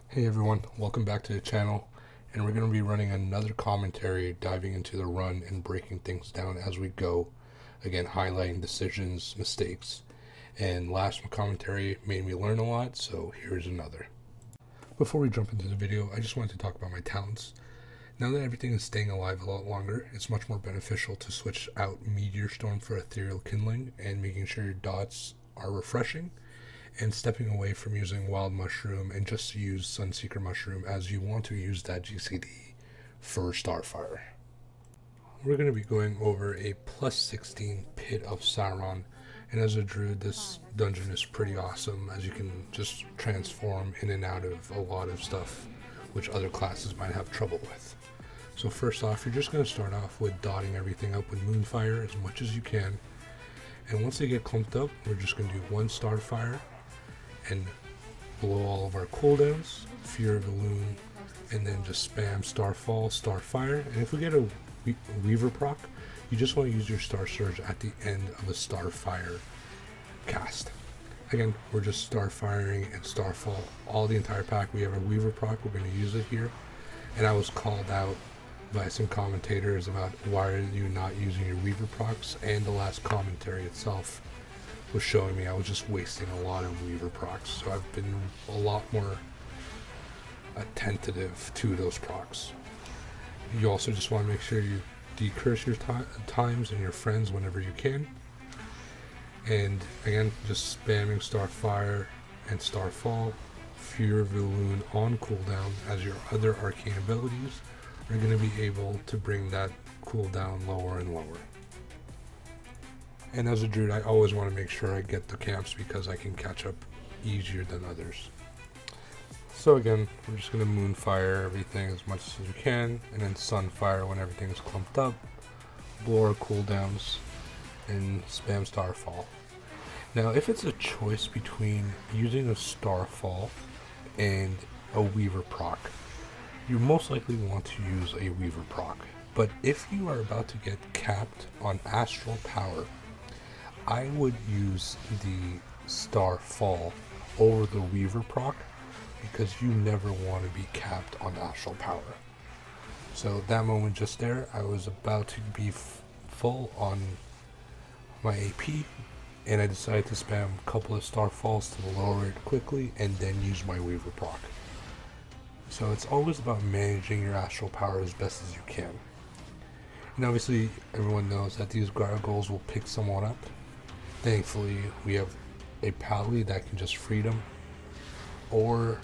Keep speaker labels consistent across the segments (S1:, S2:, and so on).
S1: Hey everyone, welcome back to the channel, and we're going to be running another commentary diving into the run and breaking things down as we go, again highlighting decisions, mistakes, and last commentary made me learn a lot, so here's another. Before we jump into the video, I just wanted to talk about my talents. Now that everything is staying alive a lot longer, it's much more beneficial to switch out Meteor Storm for Aetherial Kindling and making sure your dots are refreshing, and stepping away from using Wild Mushroom and just to use Sunseeker Mushroom as you want to use that GCD for Starfire. We're going to be going over a plus 16 Pit of Saron, and as a Druid this dungeon is pretty awesome as you can just transform in and out of a lot of stuff which other classes might have trouble with. So first off, you're just going to start off with dotting everything up with Moonfire as much as you can, and once they get clumped up, we're just going to do one Starfire and blow all of our cooldowns, Fear of the Loon, and then just spam Starfall, Starfire. And if we get a Weaver proc, you just want to use your Star Surge at the end of a Starfire cast. Again, we're just Starfiring and Starfall all the entire pack. We have a Weaver proc, we're going to use it here. And I was called out by some commentators about why are you not using your Weaver procs, and the last commentary itself was showing me I was just wasting a lot of Weaver procs, so I've been a lot more attentive to those procs. You also just want to make sure you decurse your times and your friends whenever you can, and again just spamming Starfire and Starfall, Fear of the Loon on cooldown, as your other arcane abilities are going to be able to bring that cooldown lower and lower. And as a Druid, I always want to make sure I get the camps because I can catch up easier than others. So again, we're just going to Moonfire everything as much as we can, and then Sunfire when everything's clumped up, blow our cooldowns, and spam Starfall. Now if it's a choice between using a Starfall and a Weaver proc, you most likely want to use a Weaver proc. But if you are about to get capped on Astral Power, I would use the Starfall over the Weaver proc because you never want to be capped on Astral Power. So that moment just there, I was about to be full on my AP, and I decided to spam a couple of Starfalls to lower it quickly and then use my Weaver proc. So it's always about managing your Astral Power as best as you can. And obviously everyone knows that these gargoyles will pick someone up. Thankfully, we have a Pally that can just freedom, or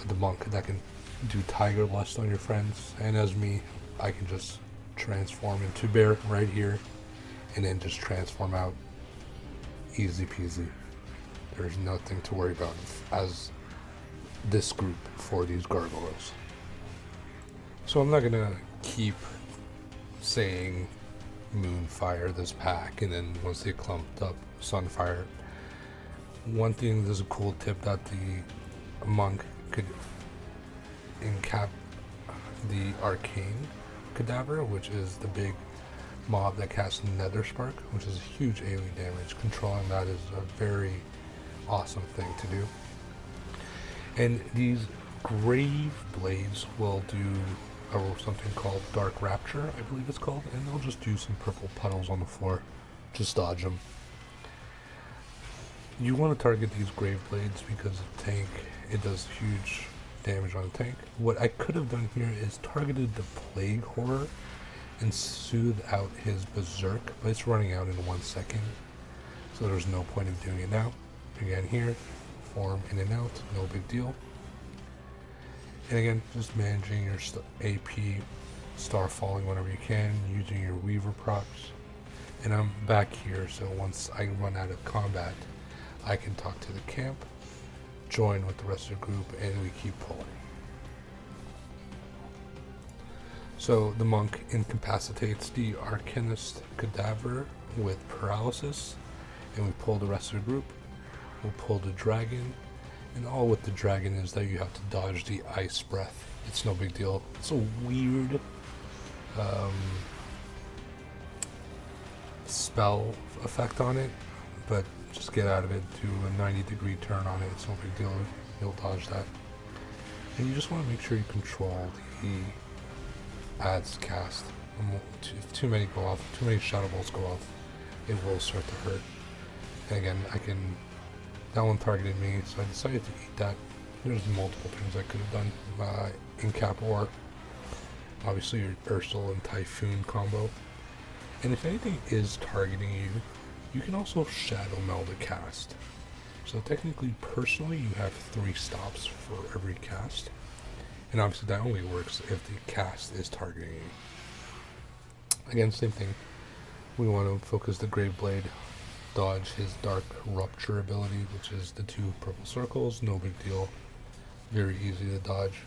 S1: the monk that can do Tiger Lust on your friends, and as me, I can just transform into bear right here, and then just transform out easy peasy. There's nothing to worry about as this group for these gargoyles. So I'm not gonna keep saying Moonfire this pack and then once they clumped up Sunfire. One thing, there's a cool tip that the monk could encap the arcane cadaver, which is the big mob that casts Nether Spark, which is huge AoE damage. Controlling that is a very awesome thing to do. And these Grave Blades will do something called Dark Rapture, I believe it's called, and they'll just do some purple puddles on the floor. Just dodge them. You want to target these Grave Blades because the tank, it does huge damage on the tank. What I could have done here is targeted the Plague Horror and soothe out his Berserk, but it's running out in 1 second, so there's no point in doing it now. Again here, form in and out, no big deal. And again, just managing your AP, Starfalling whenever you can, using your Weaver procs. And I'm back here, so once I run out of combat, I can talk to the camp, join with the rest of the group, and we keep pulling. So the monk incapacitates the Arcanist Cadaver with paralysis, and we pull the rest of the group. We'll pull the dragon, and all with the dragon is that you have to dodge the ice breath. It's no big deal. It's a weird spell effect on it, but just get out of it, do a 90-degree turn on it, it's no big deal, you'll dodge that. And you just want to make sure you control the adds cast. If too many go off, too many shadow bolts go off, it will start to hurt. And again, that one targeted me, so I decided to eat that. There's multiple things I could have done. In cap or obviously your Ursel and Typhoon combo. And if anything is targeting you, you can also Shadow Meld a cast. So technically, personally, you have 3 stops for every cast. And obviously that only works if the cast is targeting you. Again, same thing. We want to focus the Grave Blade, dodge his Dark Rupture ability, which is the 2 purple circles, no big deal. Very easy to dodge.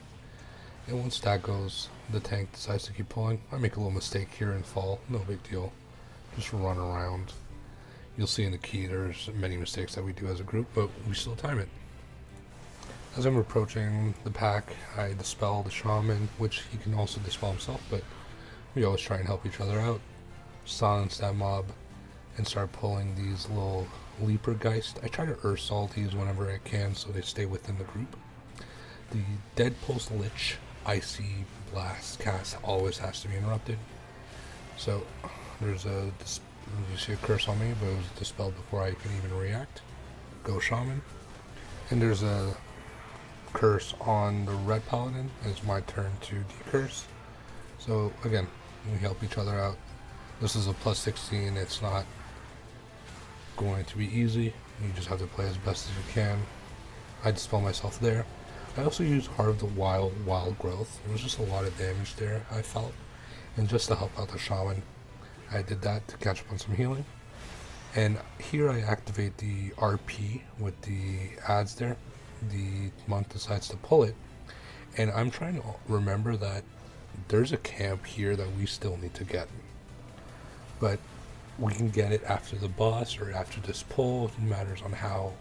S1: And once that goes, the tank decides to keep pulling. I make a little mistake here and fall, no big deal. Just run around. You'll see in the key there's many mistakes that we do as a group, but we still time it. As I'm approaching the pack, I dispel the shaman, which he can also dispel himself, but we always try and help each other out. Silence that mob and start pulling these little leaper geist. I try to Ursol these whenever I can so they stay within the group. The Dead Pulse Lich Icy Blast cast always has to be interrupted. So there's you see a curse on me, but it was dispelled before I can even react. Go Shaman. And there's a curse on the Red Paladin. It's my turn to decurse. So again, we help each other out. This is a plus 16. It's not going to be easy. You just have to play as best as you can. I dispel myself there. I also use Heart of the Wild Growth. There was just a lot of damage there, I felt. And just to help out the Shaman, I did that to catch up on some healing. And here I activate the RP with the adds there. The monk decides to pull it. And I'm trying to remember that there's a camp here that we still need to get. But we can get it after the boss or after this pull. It matters on how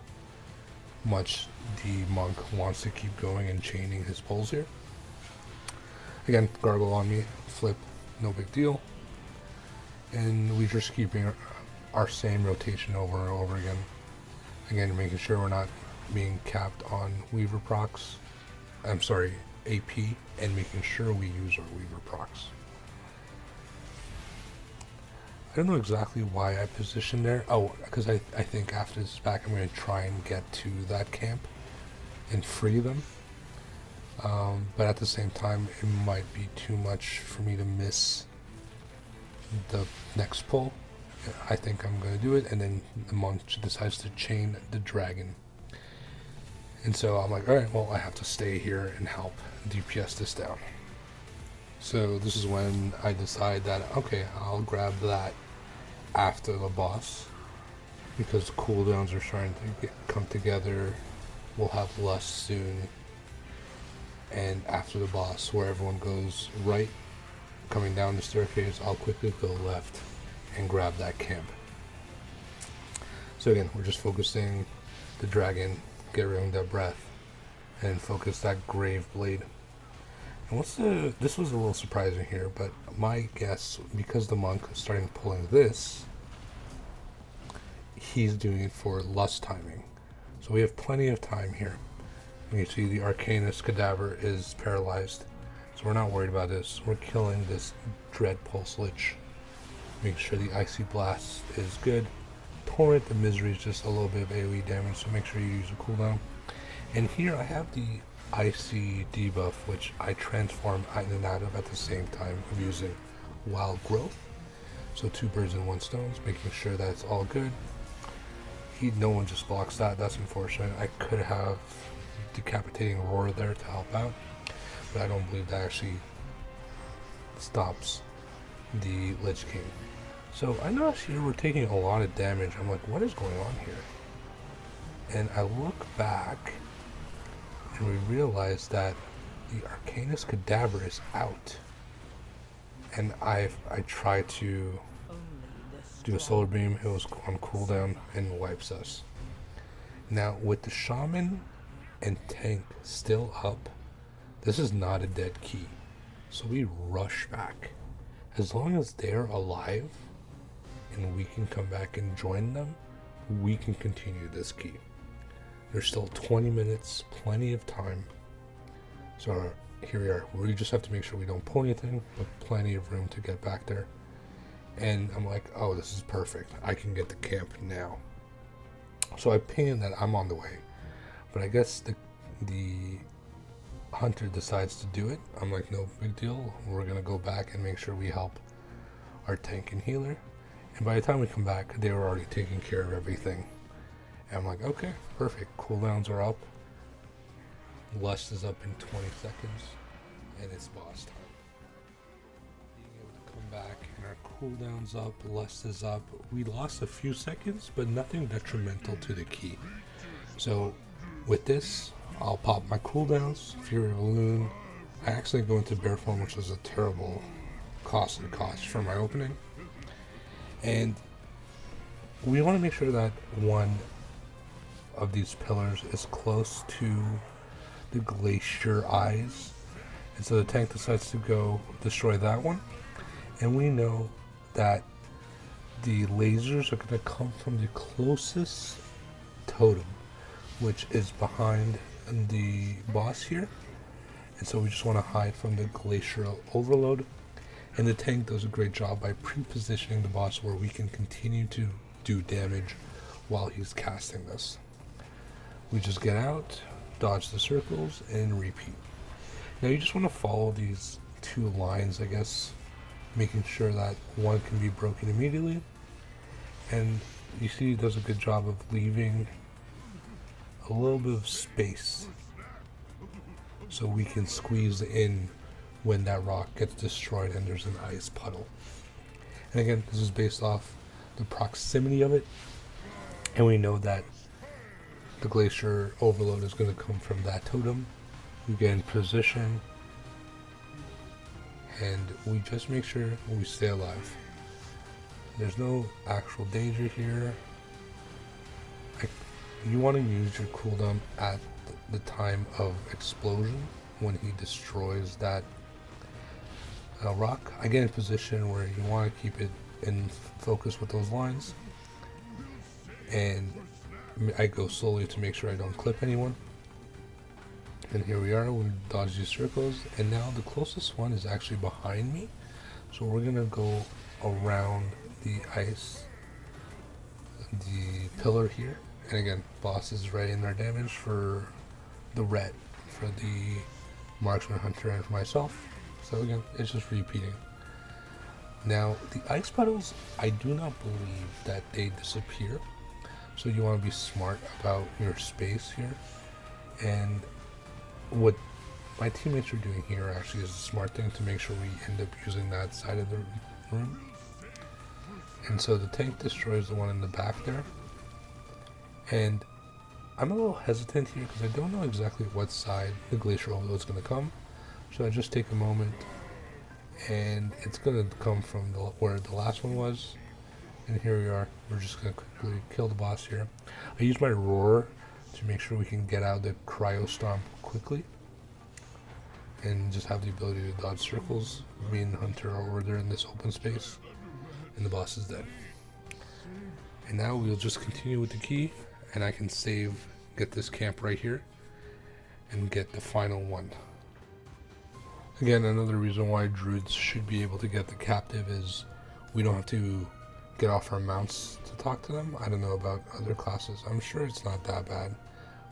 S1: much the monk wants to keep going and chaining his pulls here. Again, gargle on me, flip, no big deal. And we're just keeping our same rotation over and over again. Again, making sure we're not being capped on Weaver procs. I'm sorry, AP, and making sure we use our Weaver procs. I don't know exactly why I positioned there. Oh, because I think after this back I'm going to try and get to that camp and free them. But at the same time, it might be too much for me to miss the next pull. I think I'm going to do it, and then the monk decides to chain the dragon. And so I'm like, alright, well, I have to stay here and help DPS this down. So this is when I decide that, okay, I'll grab that after the boss, because cooldowns are starting to come together. We'll have lust soon. And after the boss, where everyone goes right, coming down the staircase, I'll quickly go left and grab that camp. So again, we're just focusing the dragon, get rid of that breath, and focus that grave blade. And this was a little surprising here, but my guess, because the monk is starting pulling this, he's doing it for lust timing. So we have plenty of time here. And you see the Arcanist Cadaver is paralyzed. So we're not worried about this. We're killing this Dread Pulse Lich. Make sure the Icy Blast is good. Torrent the Misery is just a little bit of AoE damage, so make sure you use a cooldown. And here I have the Icy debuff, which I transform in and out of at the same time of using Wild Growth. So 2 birds and 1 stone, making sure that's all good. No one just blocks that. That's unfortunate. I could have Decapitating Roar there to help out, but I don't believe that actually stops the Lich King. So I notice here we're taking a lot of damage. I'm like, what is going on here? And I look back and we realize that the Arcanist Cadaver is out. And I tried to do a Solar Beam, it was on cooldown and wipes us. Now with the Shaman and tank still up, this is not a dead key. So we rush back. As long as they're alive and we can come back and join them, we can continue this key. There's still 20 minutes, plenty of time. So here we are. We just have to make sure we don't pull anything, but plenty of room to get back there. And I'm like, oh, this is perfect. I can get the camp now. So I ping that I'm on the way. But I guess the hunter decides to do it. I'm like, no big deal. We're going to go back and make sure we help our tank and healer. And by the time we come back, they were already taking care of everything. And I'm like, okay, perfect. Cooldowns are up. Lust is up in 20 seconds. And it's boss time. Being able to come back and our cooldown's up, Lust is up. We lost a few seconds, but nothing detrimental to the key. So with this, I'll pop my cooldowns, Fury Balloon. I actually go into bear form, which was a terrible cost for my opening. And we want to make sure that one of these pillars is close to the glacier eyes. And so the tank decides to go destroy that one. And we know that the lasers are going to come from the closest totem, which is behind the boss here. And so we just want to hide from the glacial overload. And the tank does a great job by pre-positioning the boss where we can continue to do damage while he's casting this. We just get out, dodge the circles, and repeat. Now you just want to follow these two lines, I guess, making sure that one can be broken immediately. And you see he does a good job of leaving a little bit of space so we can squeeze in when that rock gets destroyed and there's an ice puddle. And again, this is based off the proximity of it, and we know that the glacier overload is going to come from that totem. We get in position and we just make sure we stay alive. There's no actual danger here. You want to use your cooldown at the time of explosion when he destroys that rock. I get in position where you want to keep it in focus with those lines, and I go slowly to make sure I don't clip anyone. And here we are, we dodge these circles, and now the closest one is actually behind me, so we're gonna go around the ice, the pillar here. And again, boss is ready in their damage for the red, for the marksman hunter, and for myself. So again, it's just repeating. Now, the ice puddles, I do not believe that they disappear. So you want to be smart about your space here. And what my teammates are doing here actually is a smart thing to make sure we end up using that side of the room. And so the tank destroys the one in the back there. And I'm a little hesitant here because I don't know exactly what side the glacier overload is going to come. So I just take a moment, and it's going to come from where the last one was. And here we are. We're just going to quickly kill the boss here. I use my roar to make sure we can get out the cryo storm quickly, and just have the ability to dodge circles. Me and Hunter are over there in this open space, and the boss is dead. And now we'll just continue with the key, and I can save, get this camp right here, and get the final one. Again, another reason why druids should be able to get the captive is we don't have to get off our mounts to talk to them. I don't know about other classes. I'm sure it's not that bad.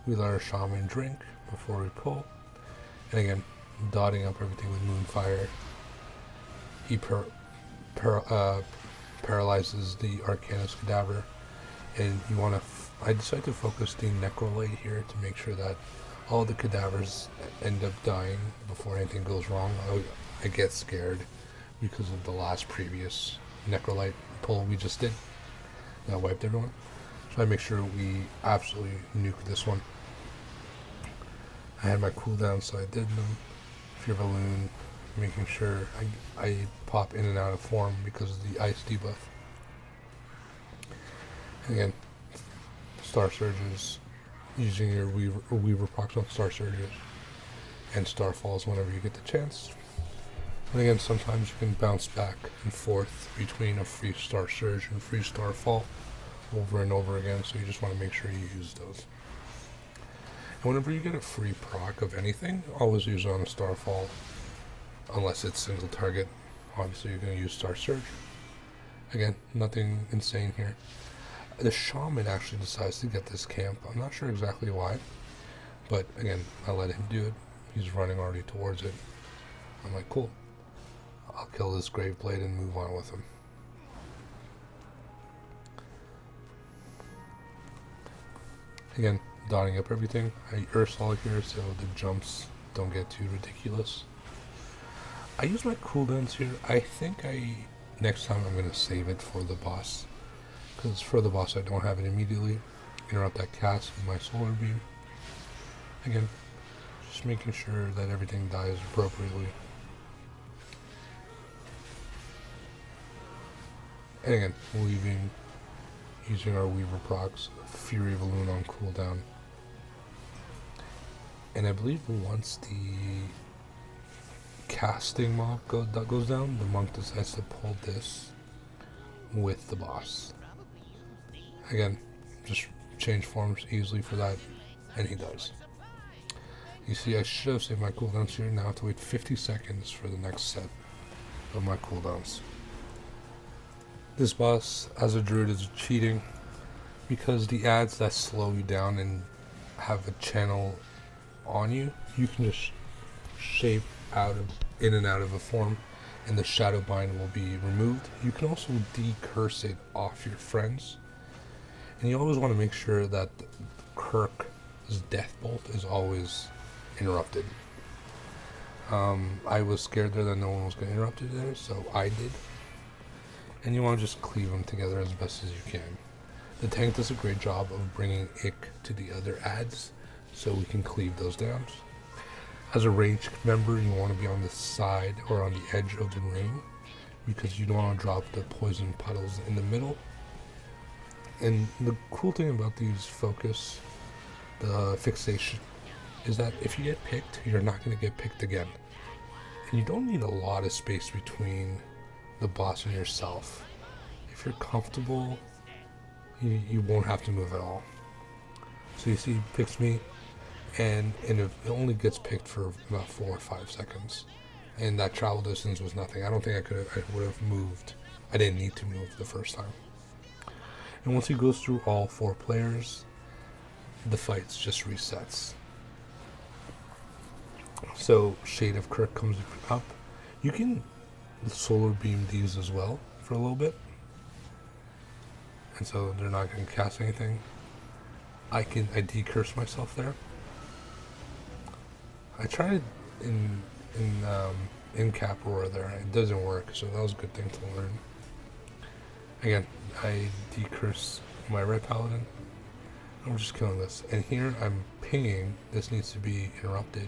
S1: We let our shaman drink before we pull. And again, dotting up everything with Moonfire. He paralyzes the Arcanist Cadaver. And you want to... I decided to focus the Necrolite here to make sure that all the cadavers end up dying before anything goes wrong. I get scared because of the last previous Necrolite pull we just did. That wiped everyone. So I make sure we absolutely nuke this one. I had my cooldown, so I did them. Fear Balloon, making sure I pop in and out of form because of the ice debuff. And again, Star Surges, using your Weaver procs on Star Surges, and Starfalls whenever you get the chance. And again, sometimes you can bounce back and forth between a free Star Surge and free Starfall over and over again, so you just want to make sure you use those. And whenever you get a free proc of anything, always use it on a Starfall. Unless it's single target. Obviously you're going to use Star Surge. Again, nothing insane here. The Shaman actually decides to get this camp. I'm not sure exactly why. But again, I let him do it. He's running already towards it. I'm like, cool. I'll kill this Graveblade and move on with him. Again, dotting up everything. I Ursol here so the jumps don't get too ridiculous. I use my cooldowns here. I think next time I'm going to save it for the boss. Because for the boss I don't have it immediately. Interrupt that cast with my Solar Beam. Again, just making sure that everything dies appropriately. And again, using our Weaver procs, Fury of Elune on cooldown. And I believe once the casting mob goes down, the monk decides to pull this with the boss. Again, just change forms easily for that, and he does. You see, I should have saved my cooldowns here. Now I have to wait 50 seconds for the next set of my cooldowns. This boss, as a druid, is cheating because the ads that slow you down and have a channel on you, you can just shape in and out of a form, and the shadow bind will be removed. You can also decurse it off your friends, and you always want to make sure that Kirk's death bolt is always interrupted. I was scared there that no one was going to interrupt it there, so I did. And you want to just cleave them together as best as you can. The tank does a great job of bringing Ick to the other ads, so we can cleave those down. As a ranged member, you want to be on the side or on the edge of the ring, because you don't want to drop the poison puddles in the middle. And the cool thing about these focus, the fixation, is that if you get picked, you're not going to get picked again. And you don't need a lot of space between the boss and yourself. If you're comfortable, you won't have to move at all. So you see, he picks me, and it only gets picked for about 4 or 5 seconds. And that travel distance was nothing. I don't think I would have moved. I didn't need to move the first time. And once he goes through all 4 players, the fight just resets. So Shade of Krick comes up. You can Solar Beam these as well for a little bit, and so they're not going to cast anything. I decurse myself there. I tried in Cap Roar there. It doesn't work, so that was a good thing to learn. Again, I decurse my Red Paladin. I'm just killing this, and here I'm pinging. This needs to be interrupted,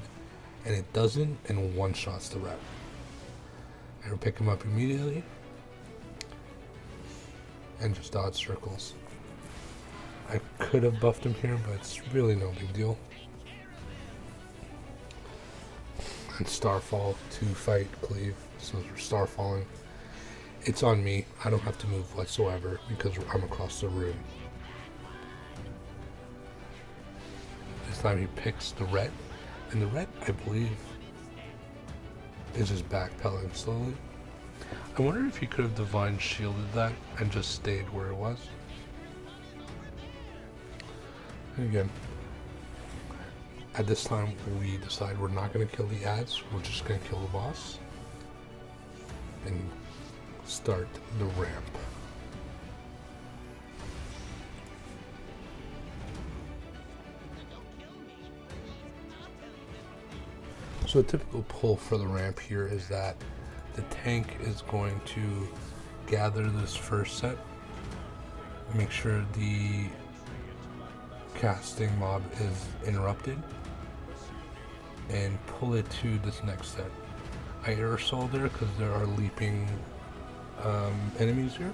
S1: and it doesn't, and one-shots the rep. I will pick him up immediately and just dodge circles. I could have buffed him here, but it's really no big deal. And Starfall to fight Cleave, so we're Starfalling. It's on me. I don't have to move whatsoever because I'm across the room. This time he picks the red, and the red, I believe, is just backpedaling slowly. I wonder if he could have Divine Shielded that and just stayed where it was. And again, at this time we decide we're not going to kill the ads, we're just going to kill the boss and start the ramp. So a typical pull for the ramp here is that the tank is going to gather this first set, make sure the casting mob is interrupted, and pull it to this next set. I Ursol there because there are leaping enemies here,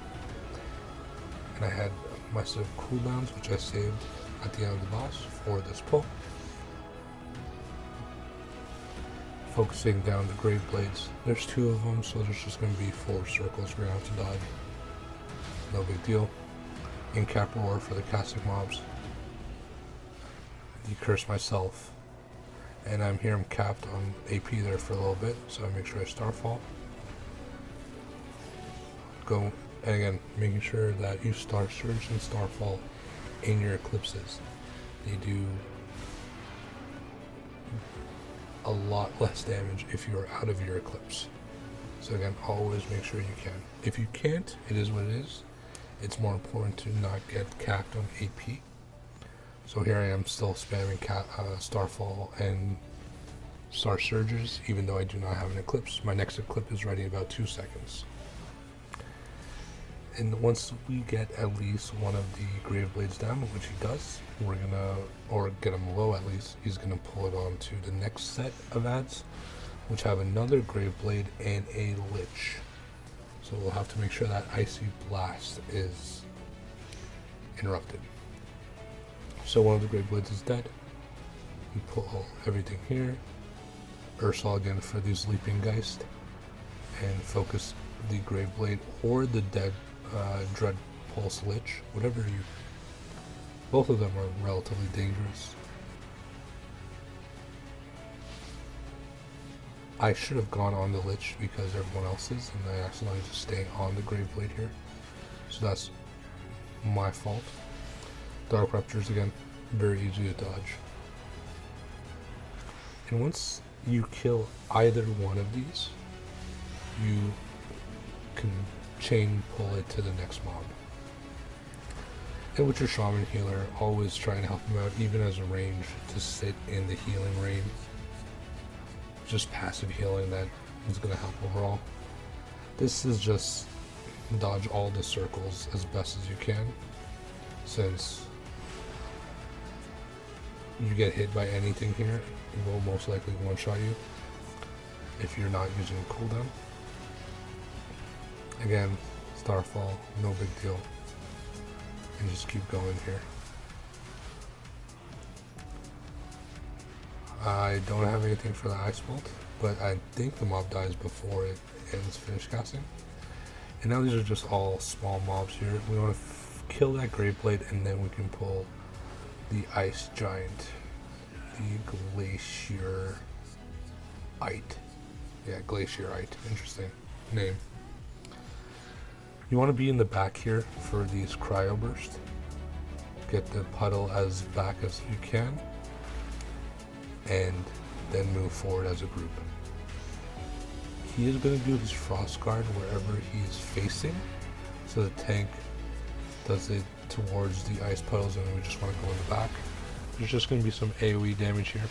S1: and I had my set of cooldowns which I saved at the end of the boss for this pull. Focusing down the Graveblades. There's 2 of them, so there's just going to be 4 circles we're going to have to dodge. No big deal. In Cap Roar for the casting mobs. curse myself. And I'm capped on AP there for a little bit, so I make sure I Starfall. Go, and again, making sure that you Star Surge and Starfall in your eclipses. They do a lot less damage if you're out of your eclipse. So again, always make sure you can. If you can't, it is what it is. It's more important to not get capped on AP. So here I am still spamming Starfall and Star Surges, even though I do not have an eclipse. My next eclipse is ready in about 2 seconds. And once we get at least one of the Graveblades down, which he does, we're gonna, or get him low at least, he's gonna pull it on to the next set of ads, which have another Graveblade and a Lich. So we'll have to make sure that Icy Blast is interrupted. So one of the Graveblades is dead. We pull everything here. Ursol again for these Leaping Geist. And focus the Graveblade or the dead Dread Pulse Lich. Whatever you... Both of them are relatively dangerous. I should have gone on the Lich because everyone else is, and I accidentally just staying on the Graveblade here. So that's my fault. Dark Ruptures again, very easy to dodge. And once you kill either one of these, you can chain pull it to the next mob. And with your Shaman Healer, always try and help him out, even as a range, to sit in the healing range. Just passive healing that is going to help overall. This is just dodge all the circles as best as you can, since you get hit by anything here, it will most likely one-shot you if you're not using a cooldown. Again, Starfall, no big deal. And just keep going here. I don't have anything for the Ice Bolt, but I think the mob dies before it ends finished casting. And now these are just all small mobs here. We want to kill that Graveblade, and then we can pull the Ice Giant, the Glacierite. Yeah, Glacierite. Interesting name. You want to be in the back here for these Cryo Burst. Get the puddle as back as you can, and then move forward as a group. He is going to do his Frost Guard wherever he's facing, so the tank does it towards the ice puddles, and we just want to go in the back. There's just going to be some AoE damage here.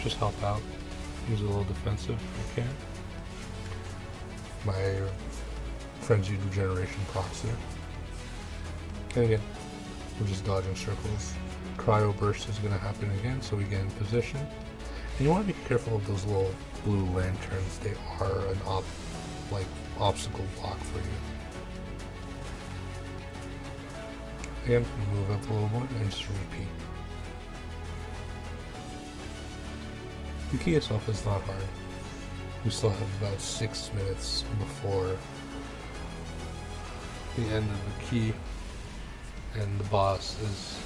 S1: Just help out. Use a little defensive if you can. My Frenzied Regeneration procs there. And again, we're just dodging circles. Cryo Burst is going to happen again, so we get in position. And you want to be careful of those little blue lanterns. They are an obstacle block for you. Again, move up a little more and just repeat. The key itself is not hard. We still have about 6 minutes before the end of the key, and the boss is...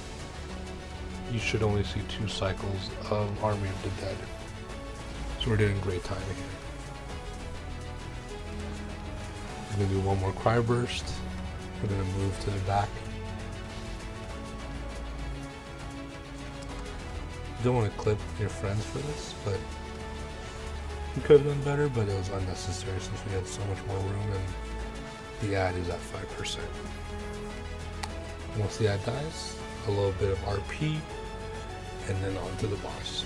S1: You should only see 2 cycles of Army of the Dead. So we're doing great timing here. We're going to do one more Cryo Burst. We're going to move to the back. You don't want to clip your friends for this, but you could have done better, but it was unnecessary since we had so much more room and the ad is at 5%. Once the ad dies, a little bit of RP, and then on to the boss.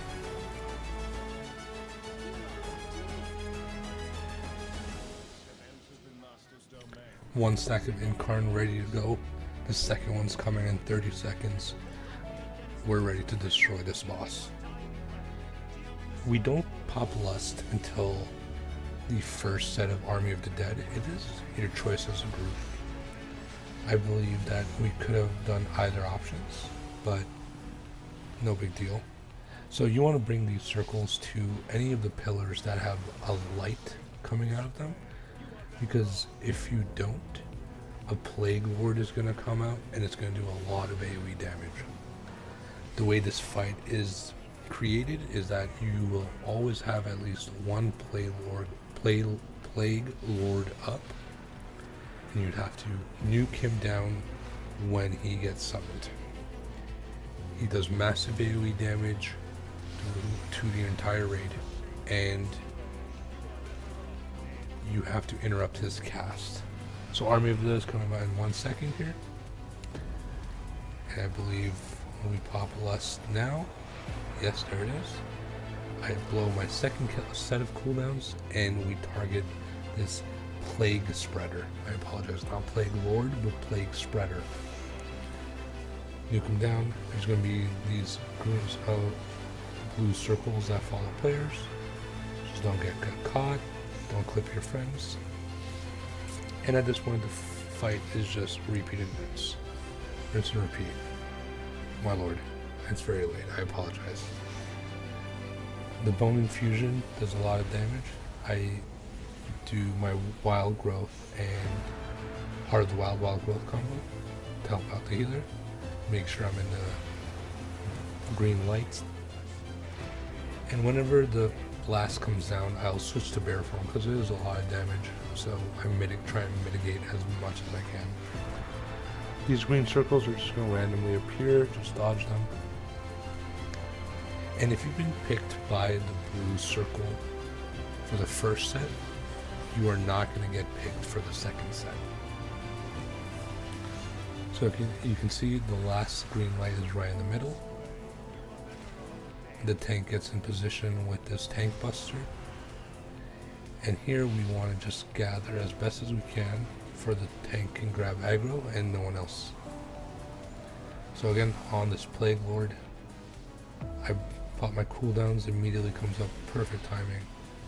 S1: One stack of Incarn ready to go. The second one's coming in 30 seconds. We're ready to destroy this boss. We don't pop Lust until the first set of Army of the Dead. It is your choice as a group. I believe that we could have done either options, but no big deal. So you want to bring these circles to any of the pillars that have a light coming out of them, because if you don't, a Plague Ward is going to come out and it's going to do a lot of AoE damage. the way this fight is created is that you will always have at least one plague lord up, and you'd have to nuke him down when he gets summoned. He does massive AoE damage to the entire raid, and you have to interrupt his cast. So Army of the is coming by in 1 second here, and I believe when we pop Lust now, yes, there it is, I blow my second set of cooldowns, and we target this Plague Spreader. I apologize, not Plague Lord, but Plague Spreader. Nuke him down. There's going to be these groups of blue circles that follow players. Just don't get caught. Don't clip your friends. And at this point, the fight is just repeated rinse. Rinse and repeat. My lord, it's very late. I apologize. The Bone Infusion does a lot of damage. I do my Wild Growth and Heart of the Wild Growth combo to help out the healer. Make sure I'm in the green lights. And whenever the blast comes down, I'll switch to bear form because it is a lot of damage. So I try and mitigate as much as I can. These green circles are just going to randomly appear. Just dodge them. And if you've been picked by the blue circle for the first set, you are not going to get picked for the second set. So you can see the last green light is right in the middle. The tank gets in position with this tank buster. And here we want to just gather as best as we can for the tank can grab aggro and no one else. So again, on this Plague Lord, I pop my cooldowns, immediately comes up, perfect timing.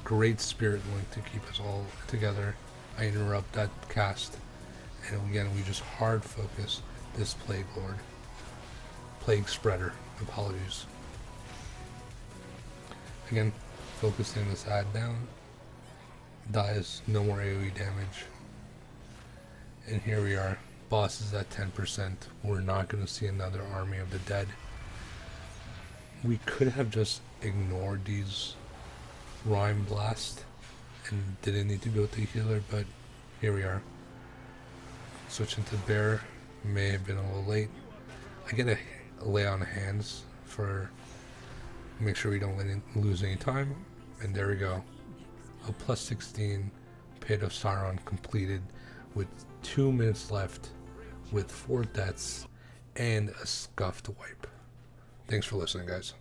S1: Great Spirit Link to keep us all together. I interrupt that cast. And again, we just hard focus this Plague Lord. Plague Spreader, apologies. Again, focusing this ad down. Dies, no more AoE damage. And here we are. Boss is at 10%. We're not going to see another Army of the Dead. We could have just ignored these Rhyme Blast and didn't need to go to healer, but here we are. Switching to bear may have been a little late. I get a lay on hands for make sure we don't lose any time, and there we go. A plus 16 Pit of Saron completed with 2 minutes left, with 4 deaths and a scuffed wipe. Thanks for listening, guys.